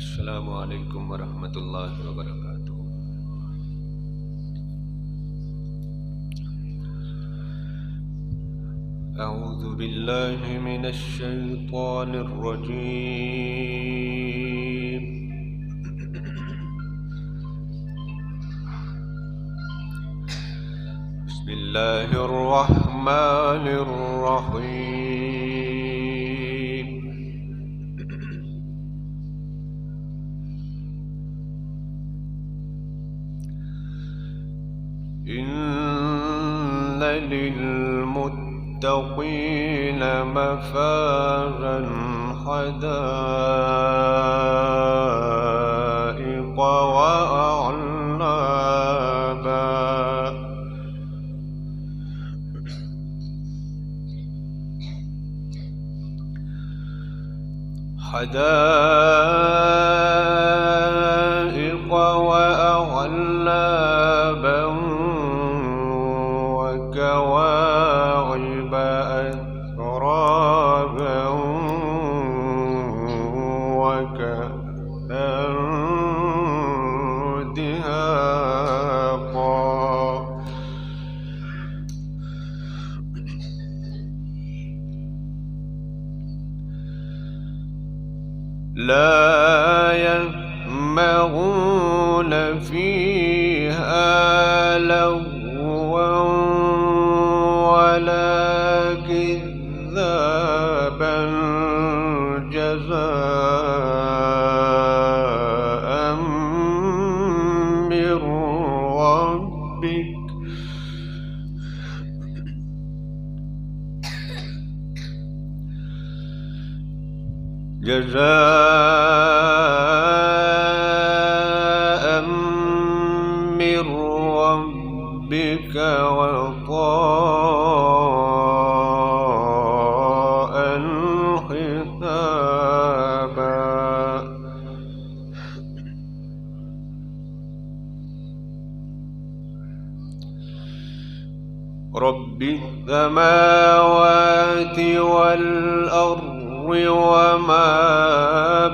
السلام عليكم ورحمة الله وبركاته. أعوذ بالله من الشيطان الرجيم. بسم الله الرحمن الرحيم. إن للمتقين مفازا حدائق وأعنابا وكواعب أترابا وكأسا دهاقا لا يسمعون فيها لغوا ولا كذابا جزاء من ربك وعطاء حسابا. رب السماوات والأرض وما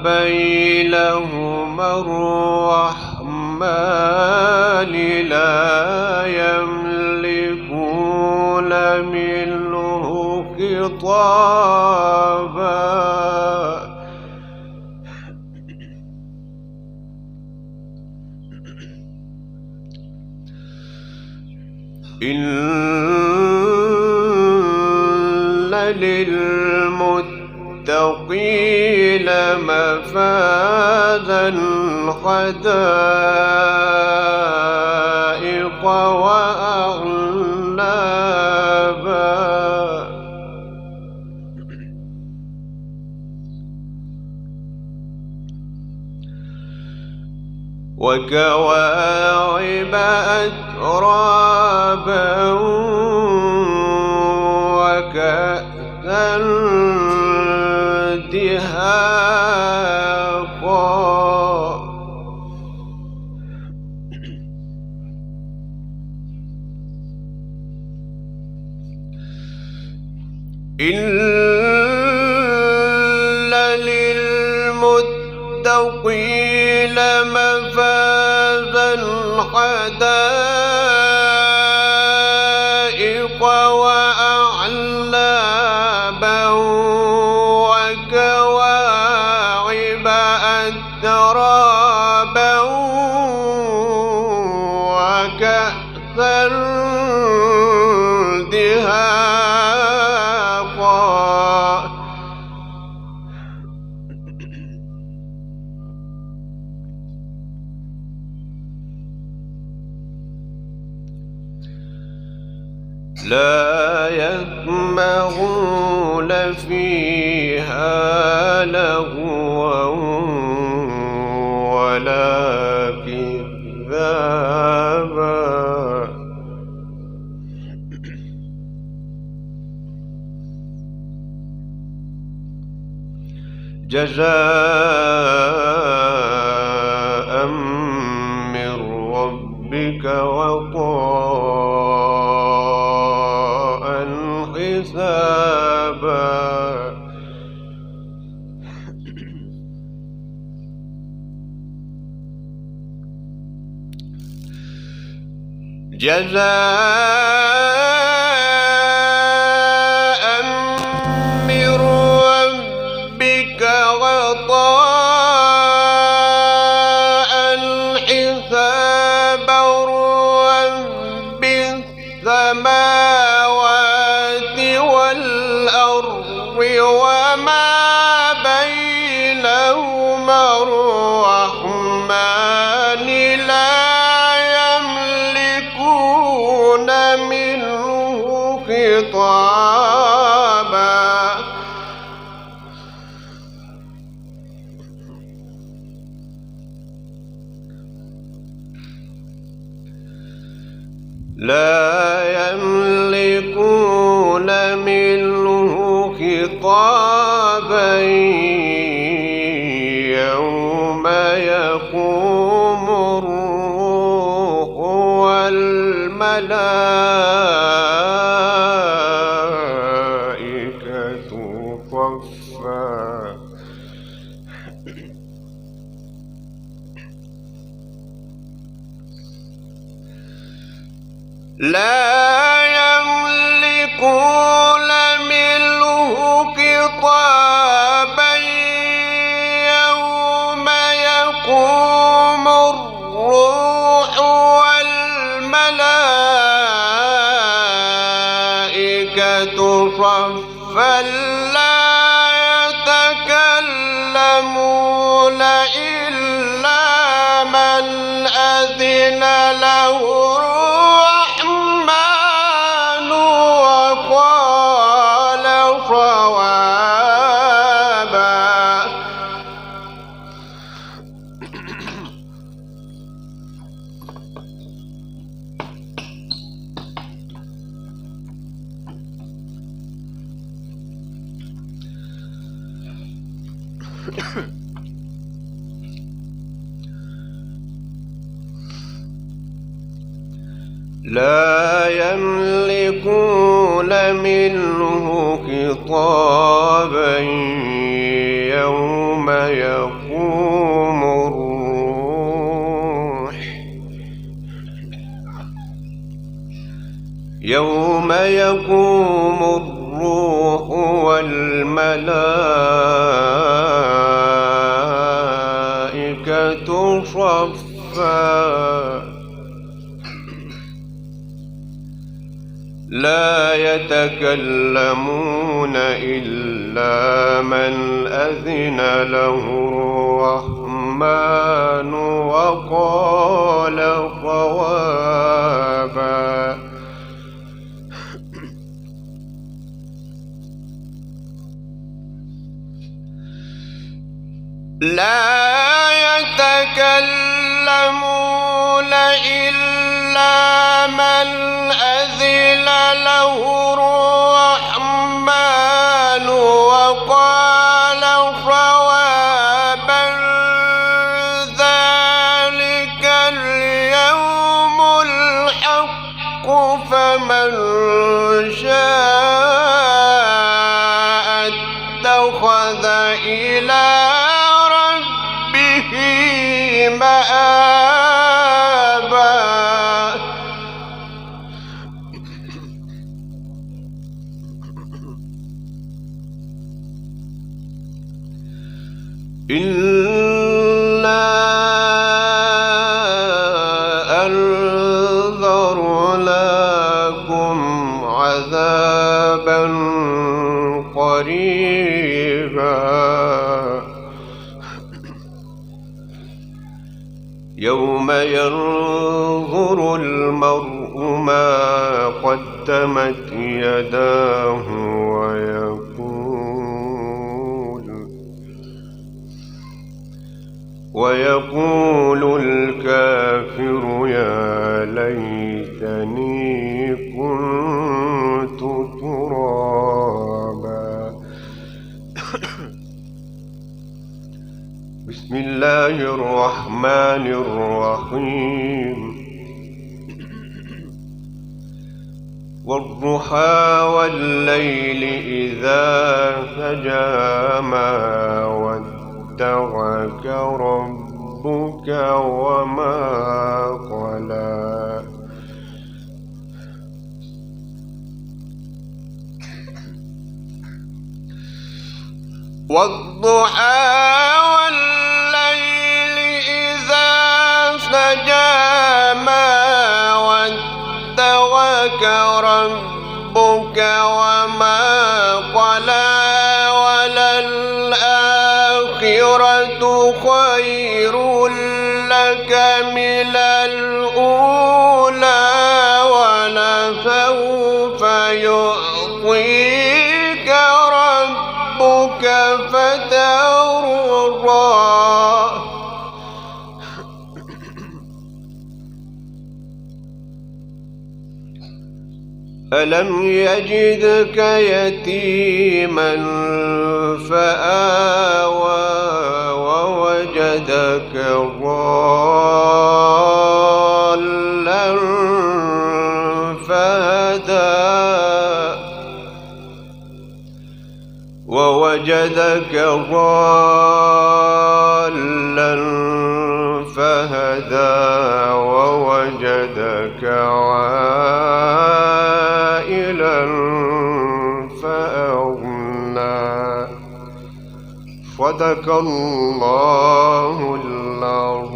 بينهما الرحمن لا يملكون منه خطابا. إن للمتقين مفازا حدائق وأعنابا وكواعب أترابا وكأسا دهاقا إن للمتقين مفازا حدائق وأعنابا وكواعب أترابا وكأسا دهاقا لا يسمعون فيها لغوا ولا كذابا جزاء من ربك وعطاء حسابا. جزاء من ربك عطاء حسابا رب السماوات والأرض وما بينهما الرحمن لا يملكون منه خطابا لا يملكون منه خطابا يوم يقوم الروح والملائكة صفا لا يملكون منه خطابا يوم يقوم الروح والملائكة صفا لا يتكلمون إلا من أذن له الرحمن وقال صوابا لا يملكون منه خطابا يوم يقوم الروح والملائكة صفا لا يتكلمون إلا من أذن له الرحمن وقال صوابا لا يتكلمون إلا من أذن له الرحمن وقال صوابا ذلك اليوم الحق فمن شاء اتخذ إلى ربه مآبا إنا أنذرناكم عذابا قريبا يوم ينظر المرء ما قدمت يداه ويقول الكافر يا ليتني كنت ترابا. بسم الله الرحمن الرحيم. والضحى والليل إذا سجى ما ودعك ربك وما قلى والضحى والليل إذا سجى ما ودعك ربك وما قلى وللآخرة خير لك من الأولى ولسوف يعطيك ربك فترضى ألم يجدك يتيما فآوى ووجدك ضالا فهدى ووجدك ضالا فهدى ووجدك عائلا فأغنى صدق الله العظيم.